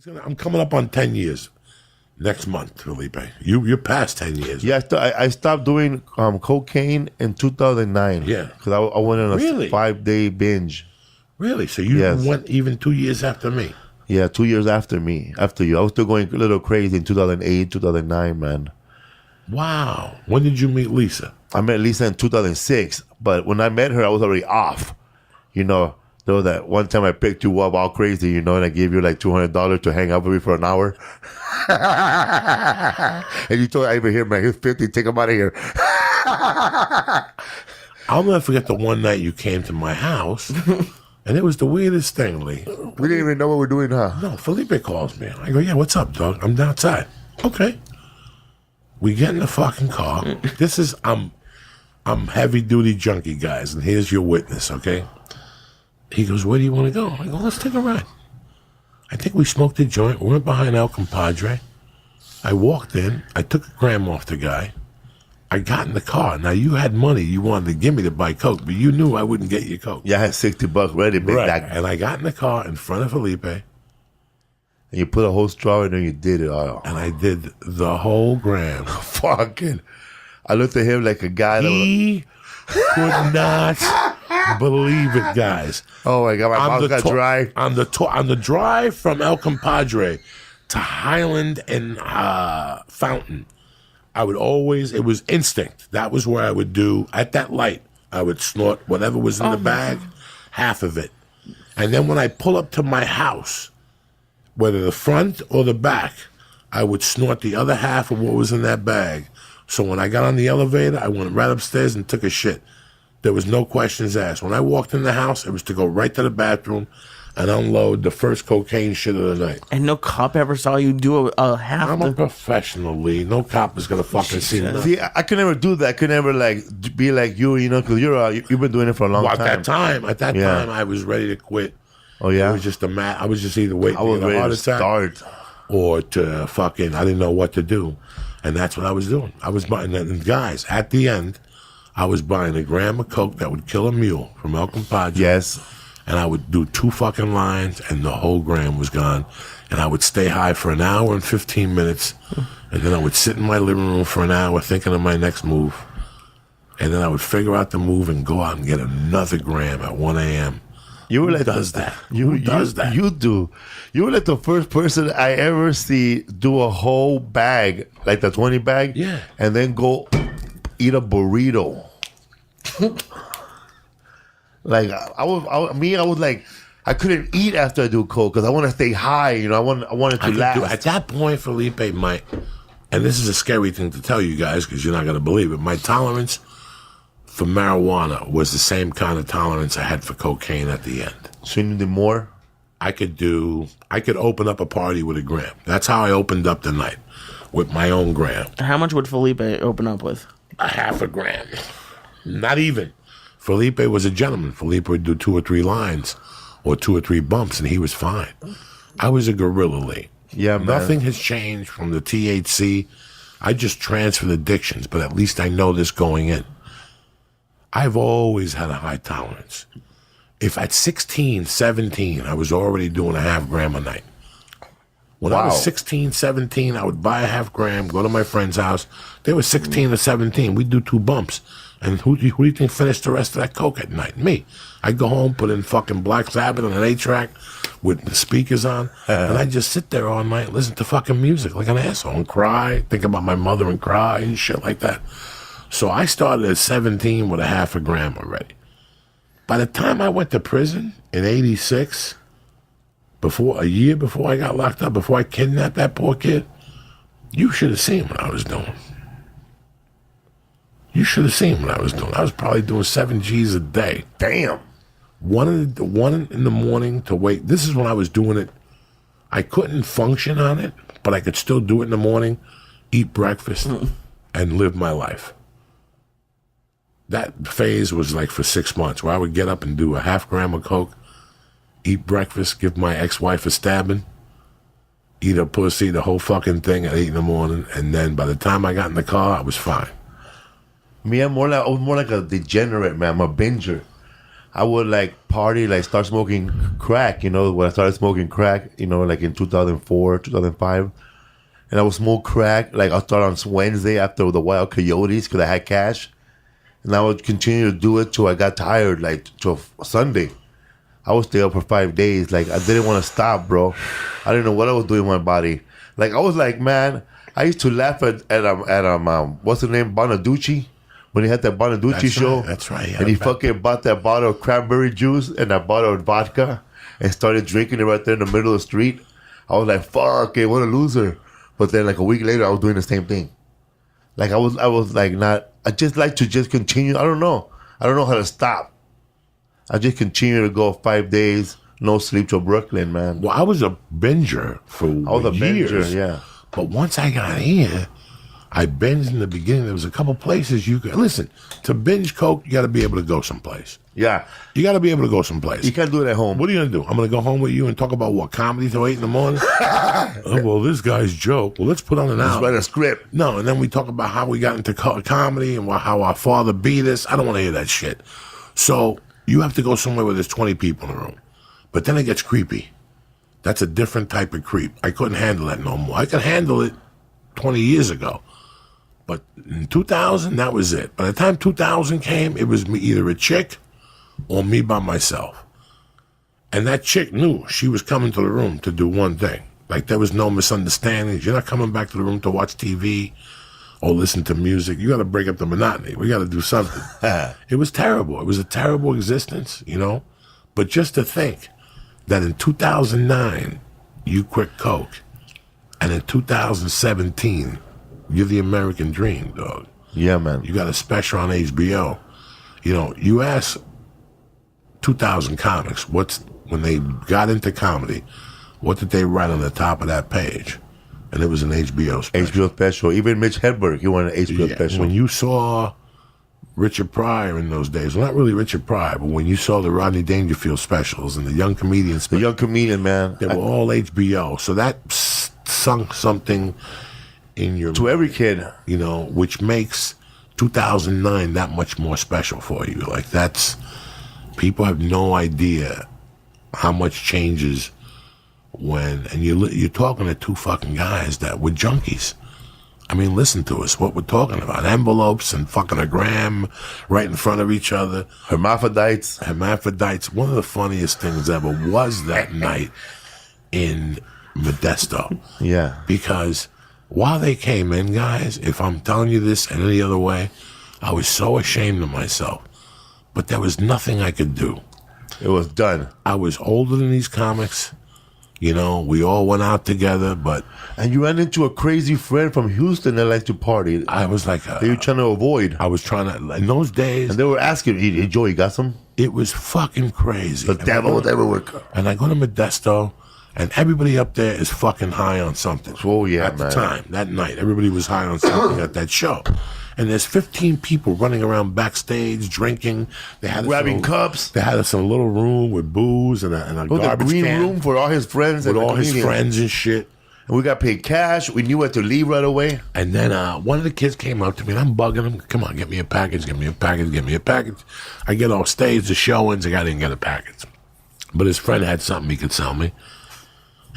I'm coming up on 10 years next month, Felipe. You're past 10 years. Yeah, I stopped doing cocaine in 2009. Yeah. Because I went on a Really? 5-day binge. Really? So you Yes. went even 2 years after me? Yeah, 2 years after me. After you. I was still going a little crazy in 2008, 2009, man. Wow. When did you meet Lisa? I met Lisa in 2006. But when I met her, I was already off. You know, there was that one time I picked you up all crazy, you know, and I gave you like $200 to hang out with me for an hour. And you told Ivan here, man, here's 50, take him out of here. I'll never forget the one night you came to my house, and it was the weirdest thing, Lee. We didn't even know what we're doing, huh? No, Felipe calls me. I go, yeah, what's up, dog? I'm outside. Okay. We get in the fucking car. This is, I'm heavy duty junkie, guys, and here's your witness, okay? He goes, where do you want to go? I go, let's take a ride. I think we smoked a joint. We went behind El Compadre. I walked in. I took a gram off the guy. I got in the car. Now, you had money you wanted to give me to buy Coke, but you knew I wouldn't get you Coke. Yeah, I had $60 ready, big Right. back. And I got in the car in front of Felipe, And you put a whole straw in and you did it all. and I did the whole gram. Fucking. I looked at him like a guy that was, He could not believe it, guys. oh my God, my mouth got dry. On the drive from El Compadre to Highland and Fountain, I would always, it was instinct. That was where I would do, at that light, I would snort whatever was in the bag, half of it. And then when I pull up to my house, whether the front or the back, I would snort the other half of what was in that bag. So when I got on the elevator, I went right upstairs and took a shit. There was no questions asked. When I walked in the house, it was to go right to the bathroom and unload the first cocaine shit of the night. And no cop ever saw you do a half. I'm a professional, Lee. No cop is gonna fucking see me. See, I could never do that. I could never like be like you know, because you've been doing it for a long Well, time. at that Yeah. time, I was ready to quit. Oh yeah, It was just I was just either waiting I was to get a heart ready to attack start. or to fucking, I didn't know what to do. And that's what I was doing. I was buying, and guys, at the end, I was buying a gram of Coke that would kill a mule from El Compadre. Yes. And I would do 2 fucking lines, and the whole gram was gone. And I would stay high for an hour and 15 minutes, and then I would sit in my living room for an hour thinking of my next move. And then I would figure out the move and go out and get another gram at 1 a.m. You were Who like does that? You Who does that? You do. You were like the first person I ever see do a whole bag, like the 20 bag, Yeah. and then go eat a burrito. Like I was like, I couldn't eat after I do coke because I want to stay high. You know, I wanted to last. At that point, Felipe, and this is a scary thing to tell you guys because you're not going to believe it, my tolerance for marijuana was the same kind of tolerance I had for cocaine at the end. So you needed more. I could open up a party with a gram. That's how I opened up the night, with my own gram. How much would Felipe open up with? A half a gram. Not even. Felipe was a gentleman. Felipe would do 2 or 3 lines or 2 or 3 bumps, and he was fine. I was a gorilla, Lee. Yeah, man. Nothing has changed from the THC. I just transferred addictions, but at least I know this going in. I've always had a high tolerance. If at 16, 17, I was already doing a half gram a night. When I was 16, 17, I would buy a half gram, go to my friend's house. They were 16 or 17. We'd do 2 bumps. And who do you think finished the rest of that coke at night? Me. I'd go home, put in fucking Black Sabbath on an 8-track with the speakers on, and I'd just sit there all night, listen to fucking music like an asshole and cry, think about my mother and cry and shit like that. So I started at 17 with a half a gram already. By the time I went to prison in 86, a year before I got locked up, before I kidnapped that poor kid, you should have seen what I was doing. You should have seen what I was doing. I was probably doing 7 G's a day. Damn. One in the morning to wait. This is when I was doing it. I couldn't function on it, but I could still do it in the morning, eat breakfast, and live my life. That phase was like for 6 months, where I would get up and do a half gram of coke, eat breakfast, give my ex-wife a stabbing, eat a pussy, the whole fucking thing at 8 in the morning, and then by the time I got in the car, I was fine. Me, I was more like a degenerate, man. I'm a binger. I would like party, like start smoking crack, you know, when I started smoking crack, you know, like in 2004, 2005. And I would smoke crack, like I'll start on Wednesday after the Wild Coyotes because I had cash. And I would continue to do it till I got tired, like till Sunday. I would stay up for 5 days. Like I didn't want to stop, bro. I didn't know what I was doing with my body. Like I was like, man, I used to laugh at what's the name, Bonaducci? When he had that Bonaducci show. Right, that's right. And he fucking bought that bottle of cranberry juice and that bottle of vodka and started drinking it right there in the middle of the street. I was like, fuck it, what a loser. But then like a week later, I was doing the same thing. Like I was like not, I just like to just continue. I don't know how to stop. I just continue to go 5 days, no sleep till Brooklyn, man. Well, I was a binger for years. Binger, yeah. But once I got here, I binged in the beginning. There was a couple places you could listen to binge coke. You got to be able to go someplace. Yeah, you got to be able to go someplace. You can't do it at home. What are you gonna do? I'm gonna go home with you and talk about what comedy till 8 in the morning. Oh, well, this guy's joke. Well, let's put on an album. Let's write a script. No, and then we talk about how we got into comedy and how our father beat us. I don't want to hear that shit. So you have to go somewhere where there's 20 people in the room. But then it gets creepy. That's a different type of creep. I couldn't handle that no more. I could handle it 20 years ago. But in 2000, that was it. By the time 2000 came, it was me, either a chick or me by myself. And that chick knew she was coming to the room to do one thing. Like there was no misunderstandings. You're not coming back to the room to watch TV or listen to music. You got to break up the monotony. We got to do something. It was terrible. It was a terrible existence, you know? But just to think that in 2009, you quit coke. And in 2017, you're the American dream, dog. Yeah, man. You got a special on HBO. You know, you ask 2,000 comics, when they got into comedy, what did they write on the top of that page? And it was an HBO special. HBO special. Even Mitch Hedberg, he wanted an HBO special. When you saw Richard Pryor in those days, well, not really Richard Pryor, but when you saw the Rodney Dangerfield specials and the Young Comedian specials. The Young Comedian, man. They were all HBO. So that sunk something in your to every kid, you know, which makes 2009 that much more special for you. Like that's, people have no idea how much changes when, and you're talking to two fucking guys that were junkies. I mean, listen to us, what we're talking about. Envelopes and fucking a gram right in front of each other. Hermaphrodites. One of the funniest things ever was that night in Modesto. Yeah. Because while they came in, guys, if I'm telling you this in any other way, I was so ashamed of myself. But there was nothing I could do. It was done. I was older than these comics. You know, we all went out together, but... And you ran into a crazy friend from Houston that liked to party. I was like... that you were trying to avoid. I was trying to... In those days... And they were asking, hey, Joe, you got some? It was fucking crazy. The devil was everywhere. And I go to Modesto, and everybody up there is fucking high on something. Oh, yeah, at the time, that night, everybody was high on something at that show. And there's 15 people running around backstage drinking. They had grabbing cups. They had us in a little room with booze and a garbage green can. room for all his friends. With all his friends and shit. And we got paid cash. We knew what to leave right away. And then one of the kids came up to me, and I'm bugging him. Come on, get me a package, get me a package, get me a package. I get off stage, the show ends, the guy didn't get a package. But his friend had something he could sell me.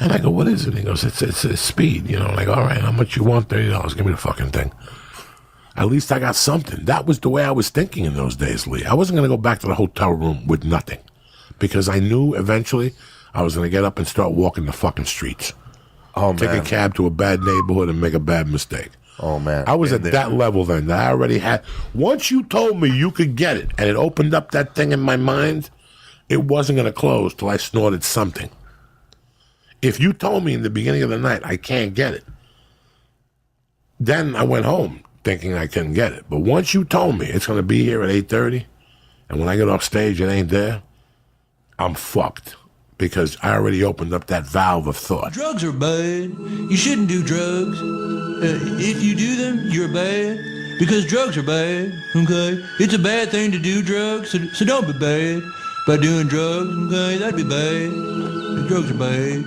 And I go, what is it? He goes, it's speed. You know, like, all right, how much you want? $30. Give me the fucking thing. At least I got something. That was the way I was thinking in those days, Lee. I wasn't going to go back to the hotel room with nothing. Because I knew eventually I was going to get up and start walking the fucking streets. Oh, man. Take a cab to a bad neighborhood and make a bad mistake. Oh, man. I was at that level then. That I already had. Once you told me you could get it, and it opened up that thing in my mind, it wasn't going to close till I snorted something. If you told me in the beginning of the night I can't get it, then I went home thinking I couldn't get it. But once you told me it's going to be here at 8:30, and when I get off stage it ain't there, I'm fucked. Because I already opened up that valve of thought. Drugs are bad. You shouldn't do drugs. If you do them, you're bad. Because drugs are bad, okay? It's a bad thing to do drugs, so don't be bad by doing drugs, okay? That'd be bad. Drugs are bad.